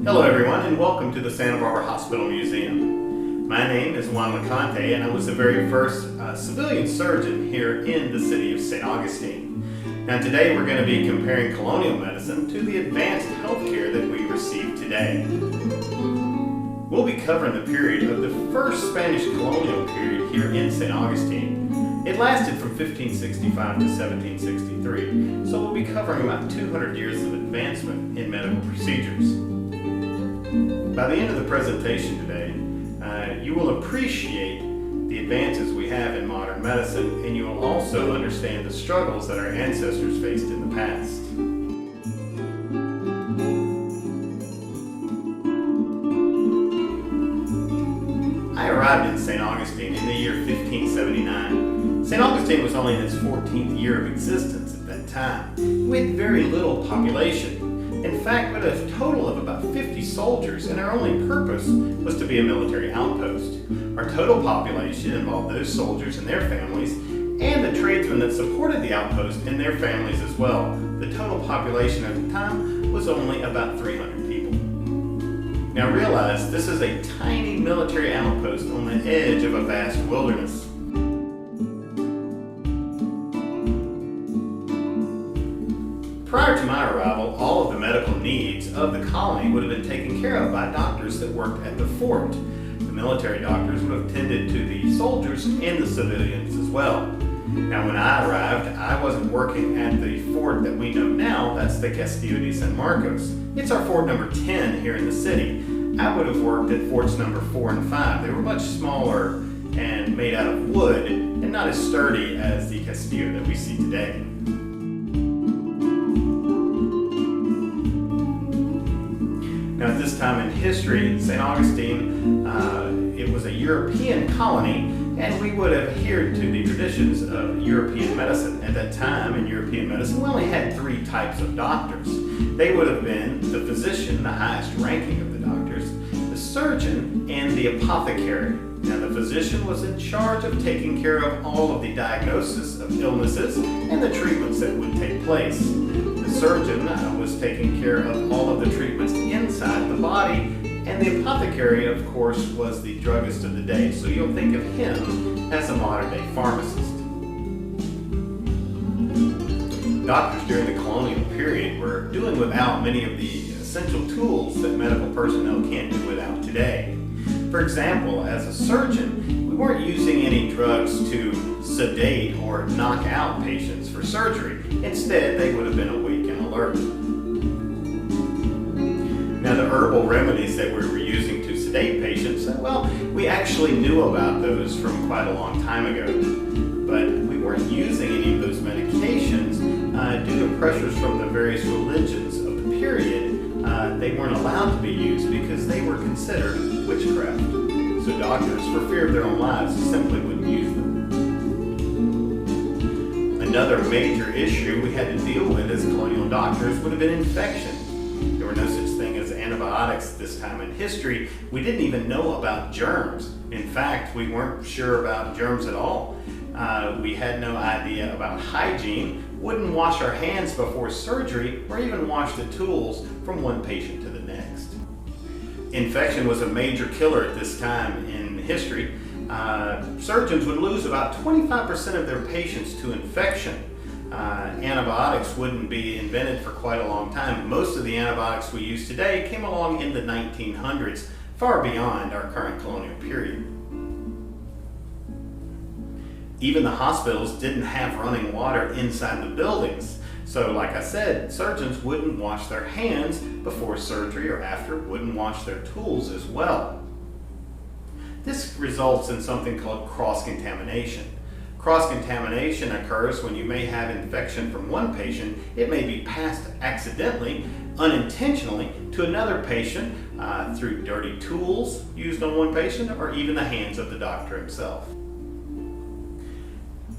Hello everyone, and welcome to the Santa Barbara Hospital Museum. My name is Juan LeConte, and I was the very first civilian surgeon here in the city of St. Augustine. Now today we're going to be comparing colonial medicine to the advanced healthcare that we receive today. We'll be covering the period of the first Spanish colonial period here in St. Augustine. It lasted from 1565 to 1763, so we'll be covering about 200 years of advancement in medical procedures. By the end of the presentation today, you will appreciate the advances we have in modern medicine, and you will also understand the struggles that our ancestors faced in the past. I arrived in St. Augustine in the year 1579. St. Augustine was only in its 14th year of existence at that time. We had very little population. In fact, we had a total of about 50 soldiers, and our only purpose was to be a military outpost. Our total population involved those soldiers and their families, and the tradesmen that supported the outpost and their families as well. The total population at the time was only about 300 people. Now realize, this is a tiny military outpost on the edge of a vast wilderness. Prior to my arrival, all of the medical needs of the colony would have been taken care of by doctors that worked at the fort. The military doctors would have tended to the soldiers and the civilians as well. Now when I arrived, I wasn't working at the fort that we know now. That's the Castillo de San Marcos. It's our fort number 10 here in the city. I would have worked at forts number 4 and 5. They were much smaller and made out of wood and not as sturdy as the Castillo that we see today. Now at this time in history, St. Augustine, it was a European colony, and we would have adhered to the traditions of European medicine. At that time in European medicine, we only had 3 types of doctors. They would have been the physician, the highest ranking of the doctors, the surgeon, and the apothecary. Now the physician was in charge of taking care of all of the diagnosis of illnesses and the treatments that would take place. The surgeon was taking care of all of the treatments inside the body, and the apothecary, of course, was the druggist of the day. So you'll think of him as a modern-day pharmacist. Doctors during the colonial period were doing without many of the essential tools that medical personnel can't do without today. For example, as a surgeon, we weren't using any drugs to sedate or knock out patients for surgery. Instead, they would have been awake and alert. Now, the herbal remedies that we were using to sedate patients, well, we actually knew about those from quite a long time ago. But we weren't using any of those medications due to pressures from the various religions of the period. They weren't allowed to be used because they were considered witchcraft. So doctors, for fear of their own lives, simply wouldn't use them. Another major issue we had to deal with as colonial doctors would have been infection. There were no such thing as antibiotics at this time in history. We didn't even know about germs. In fact, we weren't sure about germs at all. We had no idea about hygiene, wouldn't wash our hands before surgery, or even wash the tools from one patient to the next. Infection was a major killer at this time in history. Surgeons would lose about 25% of their patients to infection. Antibiotics wouldn't be invented for quite a long time. Most of the antibiotics we use today came along in the 1900s, far beyond our current colonial period. Even the hospitals didn't have running water inside the buildings. So like I said, surgeons wouldn't wash their hands before surgery or after, wouldn't wash their tools as well. This results in something called cross-contamination. Cross-contamination occurs when you may have infection from one patient. It may be passed accidentally, unintentionally, to another patient through dirty tools used on one patient, or even the hands of the doctor himself.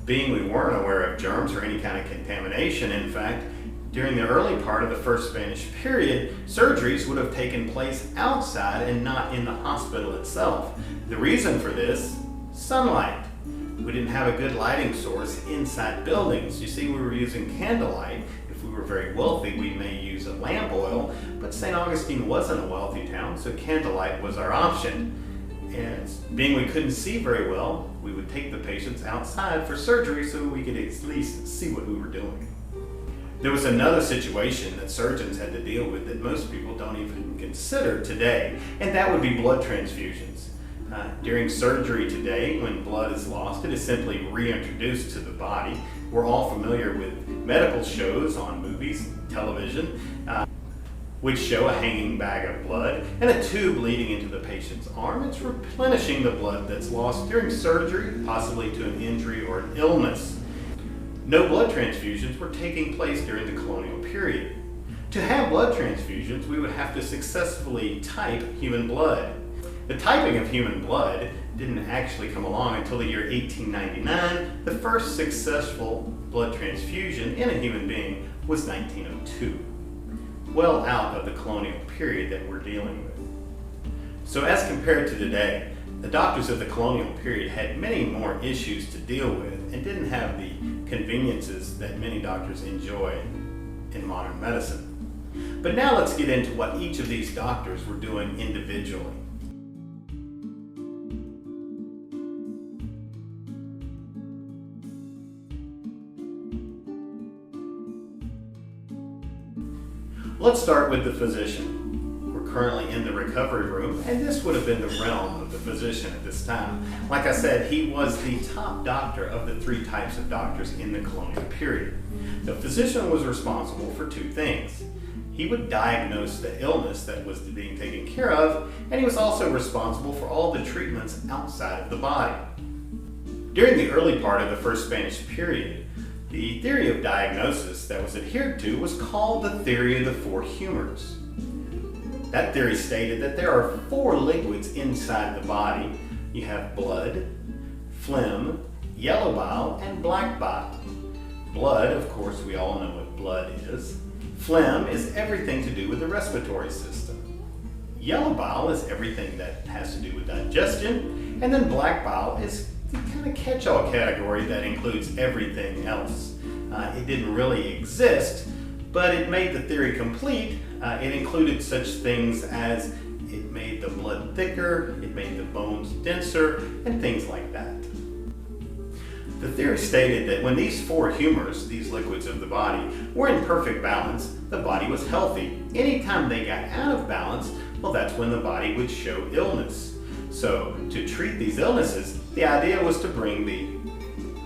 Being we weren't aware of germs or any kind of contamination, in fact, during the early part of the first Spanish period, surgeries would have taken place outside and not in the hospital itself. The reason for this, sunlight. We didn't have a good lighting source inside buildings. You see, we were using candlelight. If we were very wealthy, we may use a lamp oil, but but St. Augustine wasn't a wealthy town, so candlelight was our option. And being we couldn't see very well, we would take the patients outside for surgery so we could at least see what we were doing. There was another situation that surgeons had to deal with that most people don't even consider today, and that would be blood transfusions. During surgery today, when blood is lost, it is simply reintroduced to the body. We're all familiar with medical shows on movies, television, which show a hanging bag of blood and a tube leading into the patient's arm. It's replenishing the blood that's lost during surgery, possibly to an injury or an illness. No blood transfusions were taking place during the colonial period. To have blood transfusions, we would have to successfully type human blood. The typing of human blood didn't actually come along until the year 1899. The first successful blood transfusion in a human being was 1902. Well out of the colonial period that we're dealing with. So as compared to today, the doctors of the colonial period had many more issues to deal with and didn't have the conveniences that many doctors enjoy in modern medicine. But now let's get into what each of these doctors were doing individually. Let's start with the physician. We're currently in the recovery room, and this would have been the realm of the physician at this time. Like I said, he was the top doctor of the three types of doctors in the colonial period. The physician was responsible for two things. He would diagnose the illness that was being taken care of, and he was also responsible for all the treatments outside of the body. During the early part of the First Spanish period, the theory of diagnosis that was adhered to was called the theory of the four humors. That theory stated that there are four liquids inside the body. You have blood, phlegm, yellow bile, and black bile. Blood, of course, we all know what blood is. Phlegm is everything to do with the respiratory system. Yellow bile is everything that has to do with digestion. And then black bile is the kind of catch-all category that includes everything else. It didn't really exist, but it made the theory complete. It included such things as it made the blood thicker, it made the bones denser, and things like that. The theory stated that when these four humors, these liquids of the body, were in perfect balance, the body was healthy. Anytime they got out of balance, well, that's when the body would show illness. So to treat these illnesses, the idea was to bring the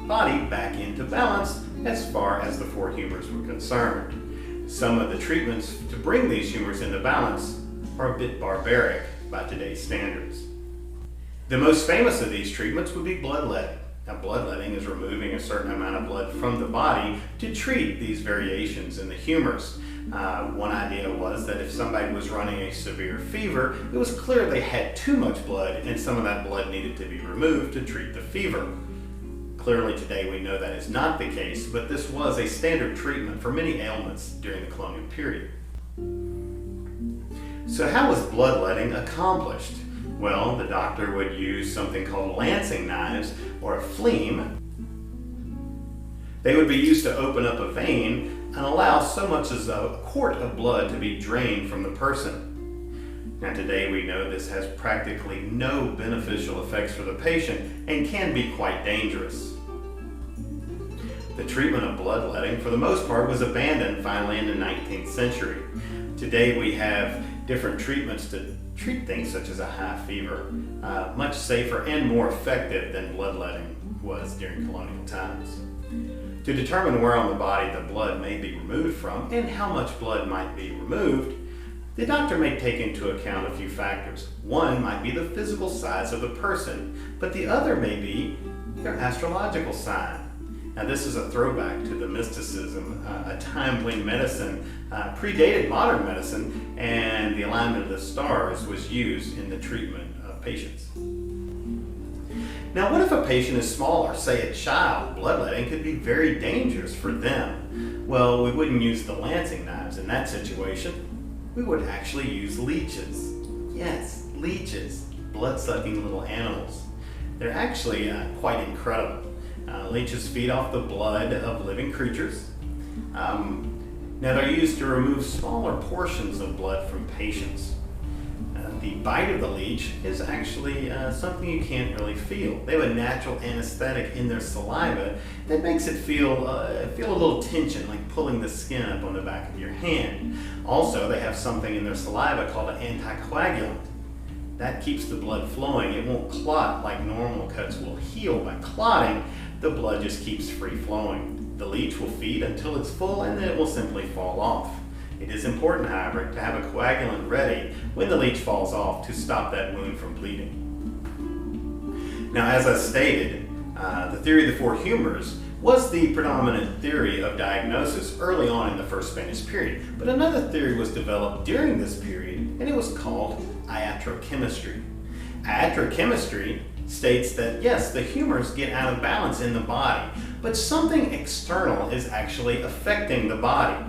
body back into balance as far as the four humors were concerned. Some of the treatments to bring these humors into balance are a bit barbaric by today's standards. The most famous of these treatments would be bloodletting. Now, bloodletting is removing a certain amount of blood from the body to treat these variations in the humors. One idea was that if somebody was running a severe fever, it was clear they had too much blood and some of that blood needed to be removed to treat the fever. Clearly today we know that is not the case, but this was a standard treatment for many ailments during the colonial period. So how was bloodletting accomplished? Well, the doctor would use something called lancing knives or a fleam. They would be used to open up a vein and allow so much as a quart of blood to be drained from the person. Now today we know this has practically no beneficial effects for the patient and can be quite dangerous. The treatment of bloodletting for the most part was abandoned finally in the 19th century. Today we have different treatments to treat things such as a high fever, much safer and more effective than bloodletting was during colonial times. To determine where on the body the blood may be removed from and how much blood might be removed, the doctor may take into account a few factors. One might be the physical size of the person, but the other may be their astrological sign. Now this is a throwback to the mysticism, a time when medicine predated modern medicine and the alignment of the stars was used in the treatment of patients. Now what if a patient is smaller, say a child? Bloodletting could be very dangerous for them. Well, we wouldn't use the lancing knives in that situation. We would actually use leeches. Yes, leeches, blood-sucking little animals. They're actually quite incredible. Leeches feed off the blood of living creatures. Now they're used to remove smaller portions of blood from patients. The bite of the leech is actually something you can't really feel. They have a natural anesthetic in their saliva that makes it feel a little tension, like pulling the skin up on the back of your hand. Also, they have something in their saliva called an anticoagulant. That keeps the blood flowing. It won't clot like normal cuts will heal by clotting. The blood just keeps free flowing. The leech will feed until it's full and then it will simply fall off. It is important, however, to have a coagulant ready when the leech falls off to stop that wound from bleeding. Now, as I stated, the theory of the four humors was the predominant theory of diagnosis early on in the first Spanish period. But another theory was developed during this period, and it was called iatrochemistry. Iatrochemistry states that, yes, the humors get out of balance in the body, but something external is actually affecting the body.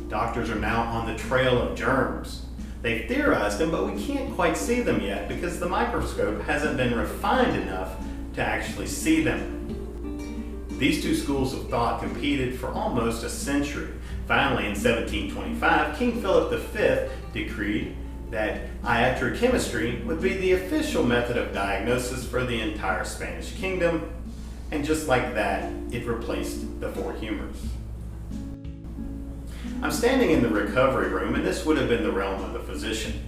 Doctors are now on the trail of germs. They've theorized them, but we can't quite see them yet because the microscope hasn't been refined enough to actually see them. These two schools of thought competed for almost a century. Finally, in 1725, King Philip V decreed that iatrochemistry would be the official method of diagnosis for the entire Spanish kingdom, and just like that, it replaced the four humors. I'm standing in the recovery room, and this would have been the realm of the physician.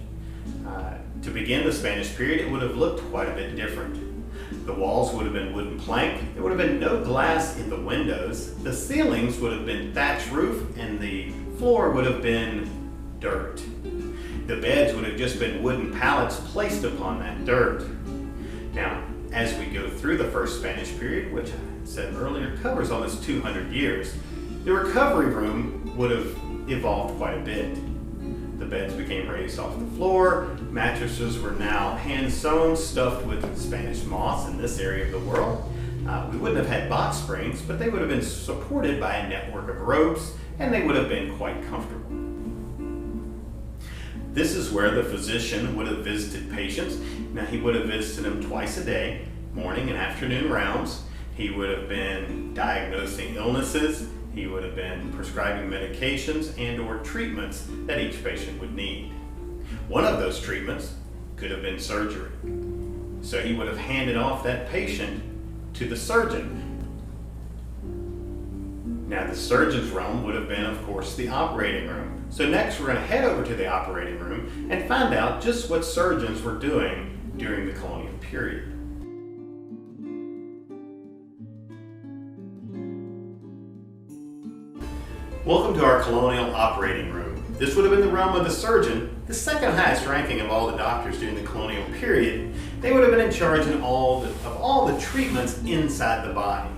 To begin the Spanish period, it would have looked quite a bit different. The walls would have been wooden plank, there would have been no glass in the windows, the ceilings would have been thatch roof, and the floor would have been dirt. The beds would have just been wooden pallets placed upon that dirt. Now, as we go through the first Spanish period, which I said earlier covers almost 200 years, the recovery room would have evolved quite a bit. The beds became raised off the floor, mattresses were now hand-sewn, stuffed with Spanish moss in this area of the world. We wouldn't have had box springs, but they would have been supported by a network of ropes, and they would have been quite comfortable. This is where the physician would have visited patients. Now, he would have visited them twice a day, morning and afternoon rounds. He would have been diagnosing illnesses. He would have been prescribing medications and or treatments that each patient would need. One of those treatments could have been surgery. So he would have handed off that patient to the surgeon. Now, the surgeon's realm would have been, of course, the operating room. So next we're going to head over to the operating room and find out just what surgeons were doing during the colonial period. Welcome to our colonial operating room. This would have been the realm of the surgeon, the second highest ranking of all the doctors during the colonial period. They would have been in charge of all the treatments inside the body.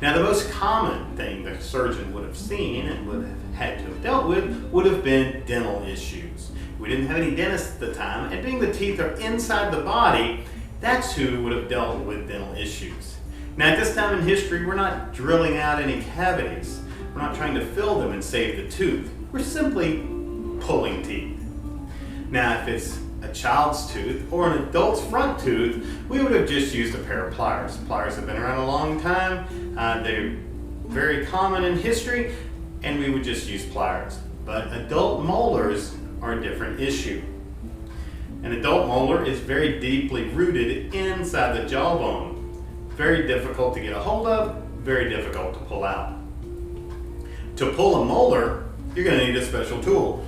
Now, the most common thing the surgeon would have seen and would have had to have dealt with would have been dental issues. We didn't have any dentists at the time, and being the teeth are inside the body, that's who would have dealt with dental issues. Now, at this time in history, we're not drilling out any cavities. We're not trying to fill them and save the tooth. We're simply pulling teeth. Now, if it's a child's tooth or an adult's front tooth, we would have just used a pair of pliers. Pliers have been around a long time. They're very common in history, and we would just use pliers. But adult molars are a different issue. An adult molar is very deeply rooted inside the jawbone. Very difficult to get a hold of, very difficult to pull out. To pull a molar, you're going to need a special tool.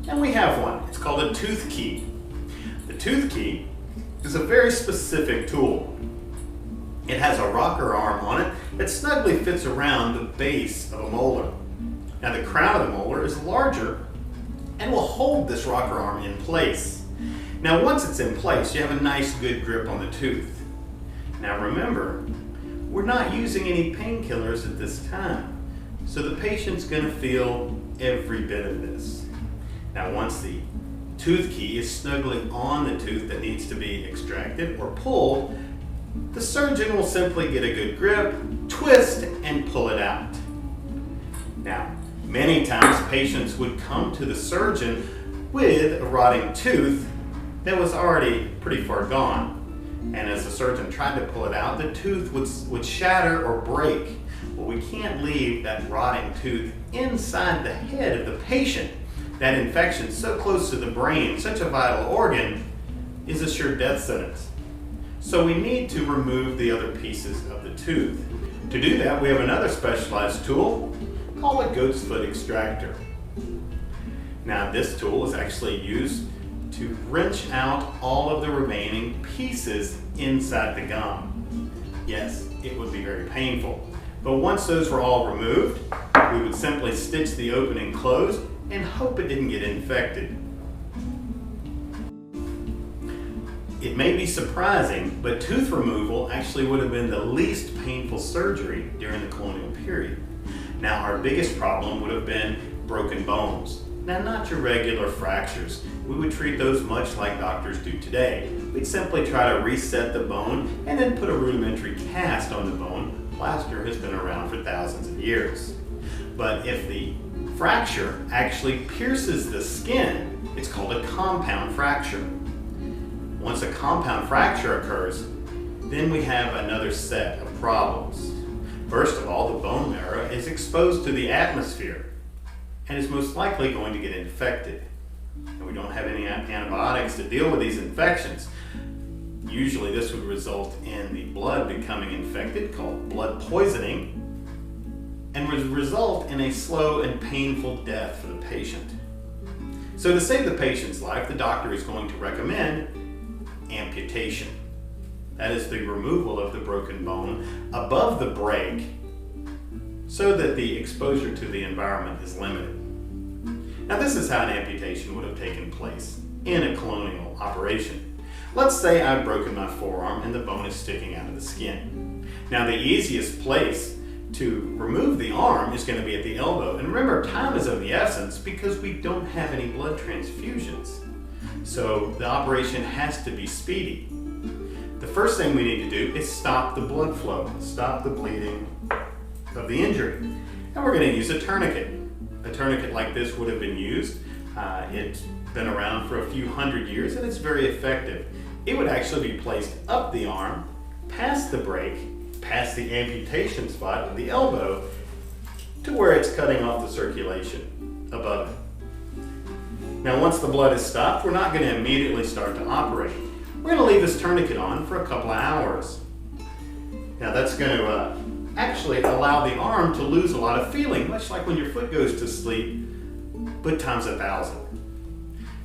And we have one. It's called a tooth key. The tooth key is a very specific tool. It has a rocker arm on it that snugly fits around the base of a molar. Now, the crown of the molar is larger and will hold this rocker arm in place. Now, once it's in place, you have a nice good grip on the tooth. Now, remember, we're not using any painkillers at this time. So the patient's going to feel every bit of this. Now, once the tooth key is snugly on the tooth that needs to be extracted or pulled, the surgeon will simply get a good grip, twist, and pull it out. Now, many times patients would come to the surgeon with a rotting tooth that was already pretty far gone. And as the surgeon tried to pull it out, the tooth would shatter or break. Well, we can't leave that rotting tooth inside the head of the patient. That infection so close to the brain, such a vital organ, is a sure death sentence. So we need to remove the other pieces of the tooth. To do that, we have another specialized tool called a goat's foot extractor. Now, this tool is actually used to wrench out all of the remaining pieces inside the gum. Yes, it would be very painful. But once those were all removed, we would simply stitch the opening closed and hope it didn't get infected. It may be surprising, but tooth removal actually would have been the least painful surgery during the colonial period. Now, our biggest problem would have been broken bones. Now, not your regular fractures. We would treat those much like doctors do today. We'd simply try to reset the bone and then put a rudimentary cast on the bone. Plaster has been around for thousands of years. But if the fracture actually pierces the skin, it's called a compound fracture. Once a compound fracture occurs, then we have another set of problems. First of all, the bone marrow is exposed to the atmosphere and is most likely going to get infected. And we don't have any antibiotics to deal with these infections. Usually this would result in the blood becoming infected, called blood poisoning, and would result in a slow and painful death for the patient. So to save the patient's life, the doctor is going to recommend amputation. That is the removal of the broken bone above the break so that the exposure to the environment is limited. Now, this is how an amputation would have taken place in a colonial operation. Let's say I've broken my forearm and the bone is sticking out of the skin. Now, the easiest place to remove the arm is going to be at the elbow. And remember, time is of the essence because we don't have any blood transfusions. So the operation has to be speedy. The first thing we need to do is stop the blood flow, stop the bleeding of the injury. And we're going to use a tourniquet. A tourniquet like this would have been used. It's been around for a few hundred years and it's very effective. It would actually be placed up the arm, past the break, past the amputation spot of the elbow to where it's cutting off the circulation above it. Now, once the blood is stopped, we're not going to immediately start to operate. We're going to leave this tourniquet on for a couple of hours. Now, that's going to actually allow the arm to lose a lot of feeling, much like when your foot goes to sleep, but times 1,000.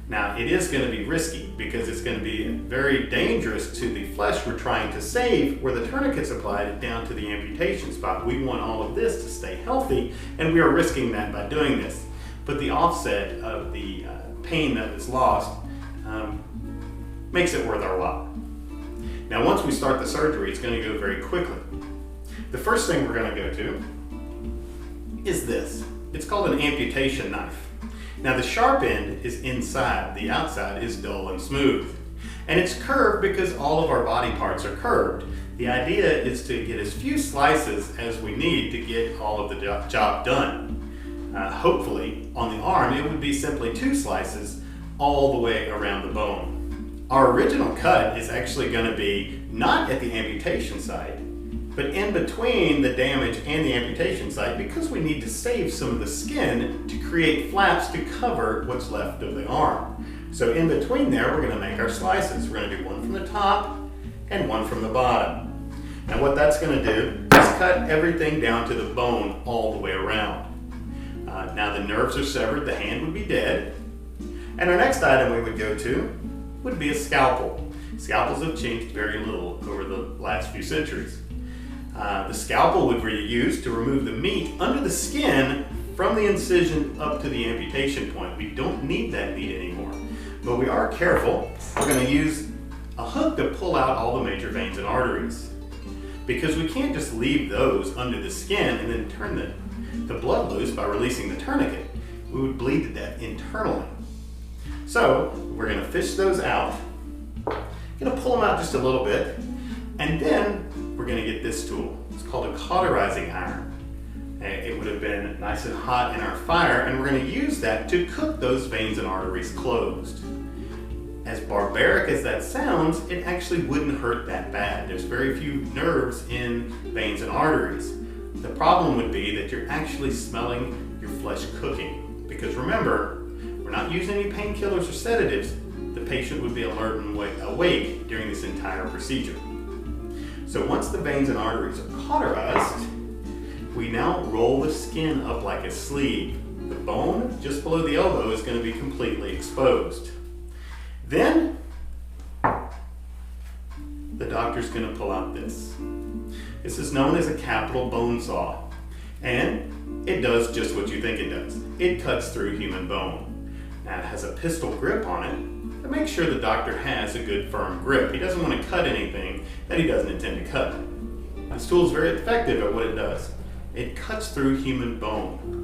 Now, it is going to be risky because it's going to be very dangerous to the flesh we're trying to save where the tourniquet's applied down to the amputation spot. We want all of this to stay healthy, and we are risking that by doing this. But the offset of the pain that is lost makes it worth our while. Now, once we start the surgery, it's going to go very quickly. The first thing we're going to go to is this. It's called an amputation knife. Now, the sharp end is inside, the outside is dull and smooth. And it's curved because all of our body parts are curved. The idea is to get as few slices as we need to get all of the job done. Hopefully, on the arm, it would be simply 2 slices all the way around the bone. Our original cut is actually going to be not at the amputation site, but in between the damage and the amputation site because we need to save some of the skin to create flaps to cover what's left of the arm. So in between there, we're going to make our slices. We're going to do one from the top and one from the bottom. Now, what that's going to do is cut everything down to the bone all the way around. Now the nerves are severed, the hand would be dead. And our next item we would go to would be a scalpel. Scalpels have changed very little over the last few centuries. The scalpel would be used to remove the meat under the skin from the incision up to the amputation point. We don't need that meat anymore, but we are careful. We're going to use a hook to pull out all the major veins and arteries because we can't just leave those under the skin and then turn the blood loose by releasing the tourniquet. We would bleed to death internally. So we're going to fish those out. Going to pull them out just a little bit, and then we're going to get this tool. It's called a cauterizing iron. It would have been nice and hot in our fire, and we're going to use that to cook those veins and arteries closed. As barbaric as that sounds, it actually wouldn't hurt that bad. There's very few nerves in veins and arteries. The problem would be that you're actually smelling your flesh cooking, because remember, we're not using any painkillers or sedatives. The patient would be alert and awake during this entire procedure. So once the veins and arteries are cauterized, we now roll the skin up like a sleeve. The bone just below the elbow is going to be completely exposed. Then, the doctor's going to pull out this. This is known as a capital bone saw, and it does just what you think it does. It cuts through human bone. Now it has a pistol grip on it to make sure the doctor has a good firm grip. He doesn't want to cut anything that he doesn't intend to cut. This tool is very effective at what it does. It cuts through human bone.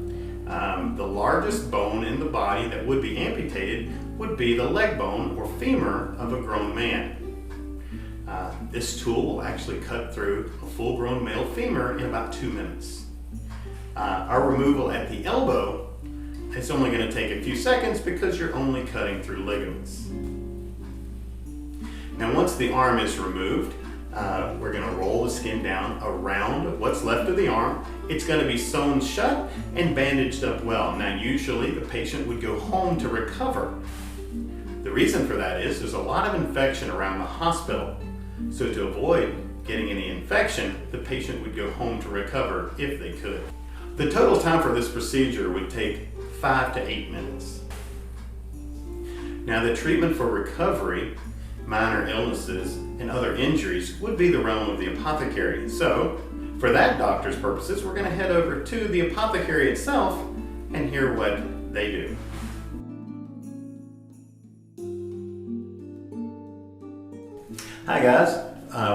The largest bone in the body that would be amputated would be the leg bone or femur of a grown man. This tool will actually cut through a full-grown male femur in about 2 minutes. Our removal at the elbow is only going to take a few seconds because you're only cutting through ligaments. Now once the arm is removed, we're going to roll the skin down around what's left of the arm. It's going to be sewn shut and bandaged up well. Now usually the patient would go home to recover. The reason for that is there's a lot of infection around the hospital. So to avoid getting any infection, the patient would go home to recover if they could. The total time for this procedure would take 5 to 8 minutes. Now the treatment for recovery, minor illnesses, and other injuries would be the realm of the apothecary. So for that doctor's purposes, we're going to head over to the apothecary itself and hear what they do. Hi guys,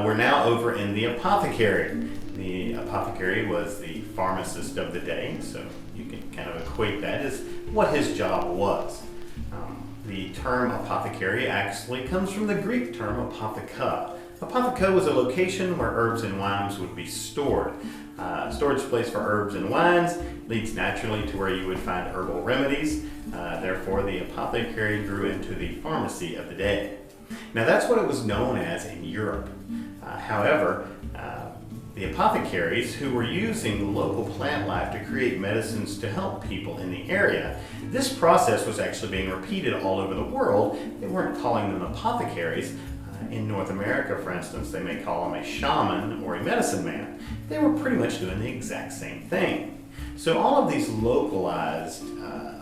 we're now over in the apothecary. The apothecary was the pharmacist of the day, so you can kind of equate that as what his job was. The term apothecary actually comes from the Greek term apotheca. Apotheca was a location where herbs and wines would be stored. Storage place for herbs and wines leads naturally to where you would find herbal remedies. Therefore, the apothecary grew into the pharmacy of the day. Now that's what it was known as in Europe. However, the apothecaries who were using local plant life to create medicines to help people in the area, this process was actually being repeated all over the world. They weren't calling them apothecaries. In North America, for instance, they may call them a shaman or a medicine man. They were pretty much doing the exact same thing. So all of these localized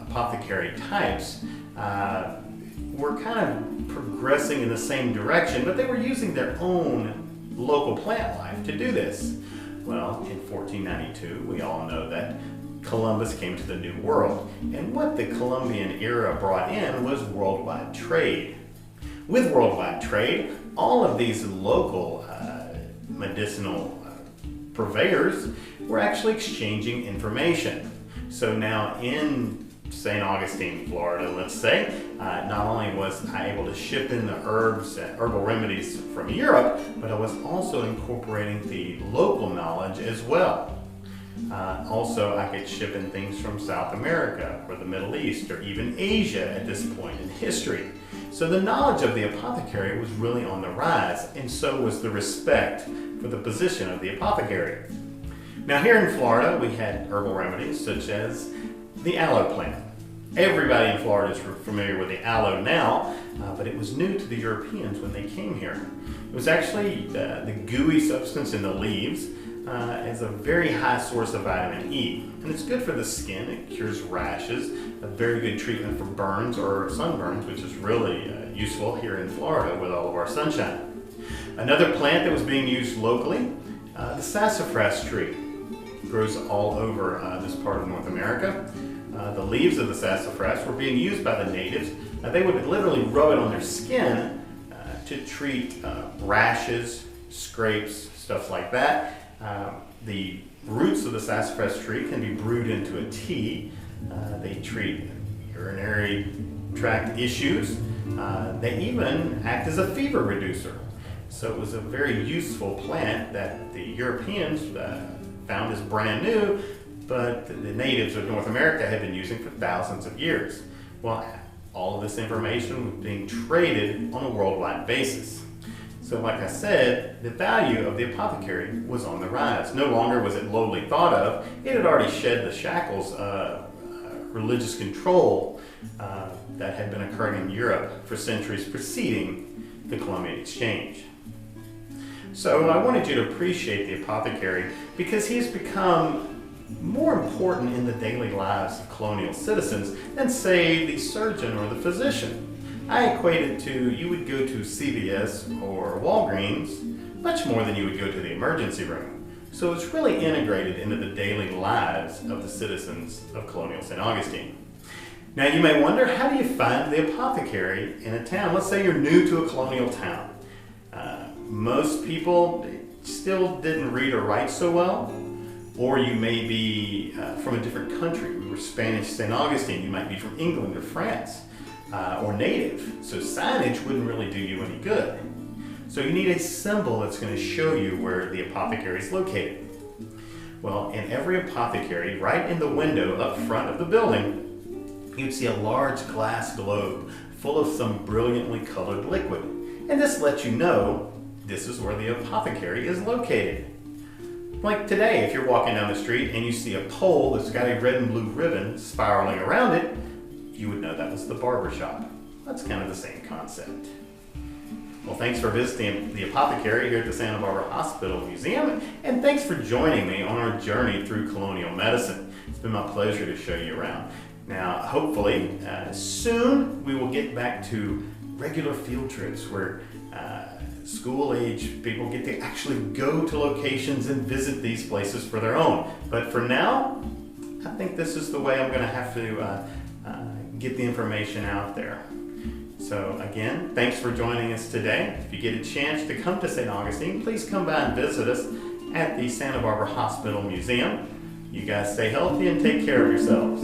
apothecary types were kind of progressing in the same direction, but they were using their own local plant life to do this. Well, in 1492, we all know that Columbus came to the New World, and what the Columbian era brought in was worldwide trade. With worldwide trade, all of these local medicinal purveyors were actually exchanging information. So now in St. Augustine, Florida, let's say, not only was I able to ship in the herbs and herbal remedies from Europe, but I was also incorporating the local knowledge as well. Also, I could ship in things from South America or the Middle East or even Asia at this point in history. So the knowledge of the apothecary was really on the rise, and so was the respect for the position of the apothecary. Now here in Florida, we had herbal remedies such as the aloe plant. Everybody in Florida is familiar with the aloe now, but it was new to the Europeans when they came here. It was actually the gooey substance in the leaves is a very high source of vitamin E, and it's good for the skin. It cures rashes, a very good treatment for burns or sunburns, which is really useful here in Florida with all of our sunshine. Another plant that was being used locally, the sassafras tree. Grows all over this part of North America. The leaves of the sassafras were being used by the natives. They would literally rub it on their skin to treat rashes, scrapes, stuff like that. The roots of the sassafras tree can be brewed into a tea. They treat urinary tract issues. They even act as a fever reducer. So it was a very useful plant that the Europeans found as brand new, but the natives of North America had been using for thousands of years. Well, all of this information was being traded on a worldwide basis. So like I said, the value of the apothecary was on the rise. No longer was it lowly thought of. It had already shed the shackles of religious control that had been occurring in Europe for centuries preceding the Columbian Exchange. So I wanted you to appreciate the apothecary because he's become more important in the daily lives of colonial citizens than, say, the surgeon or the physician. I equate it to you would go to CVS or Walgreens much more than you would go to the emergency room. So it's really integrated into the daily lives of the citizens of colonial St. Augustine. Now you may wonder, how do you find the apothecary in a town? Let's say you're new to a colonial town. Most people still didn't read or write so well, or you may be from a different country. We were Spanish St. Augustine, you might be from England or France, or native, so signage wouldn't really do you any good. So you need a symbol that's going to show you where the apothecary is located. Well, in every apothecary, right in the window up front of the building, you'd see a large glass globe full of some brilliantly colored liquid. And this lets you know this is where the apothecary is located. Like today, if you're walking down the street and you see a pole that's got a red and blue ribbon spiraling around it, you would know that was the barber shop. That's kind of the same concept. Well, thanks for visiting the apothecary here at the Santa Barbara Hospital Museum, and thanks for joining me on our journey through colonial medicine. It's been my pleasure to show you around. Now, hopefully, soon we will get back to regular field trips where school-age people get to actually go to locations and visit these places for their own. But for now, I think this is the way I'm going to have to get the information out there. So again, thanks for joining us today. If you get a chance to come to St. Augustine, please come by and visit us at the Santa Barbara Hospital Museum. You guys stay healthy and take care of yourselves.